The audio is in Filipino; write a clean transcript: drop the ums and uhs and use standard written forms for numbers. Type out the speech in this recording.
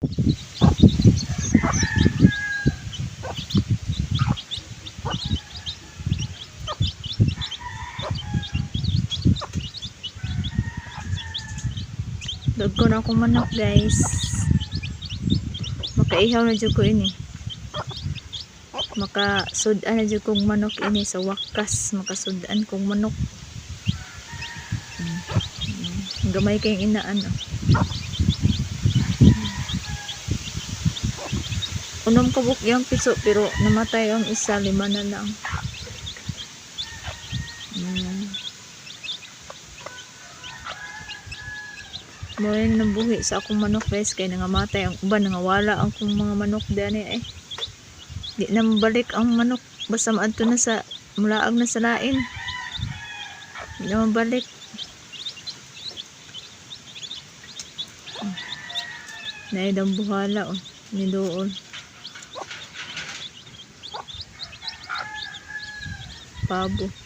Dagko na akong manok guys. Makaihaw na dyan ko ini. Makasudan na dyan kong manok ini sa wakas. Makasudan kong manok. Gamay kayong inaan. Unom kabuk yung piso pero namatay ang isa, 5 na lang. Maraming nabuhi sa akong manok guys, kaya nangamatay ang uban, nangawala ang kong mga manok dani di na mabalik ang manok, basta maadto na sa mulaag na sa lain, di na mabalik. Naidang buhala ni doon pabo.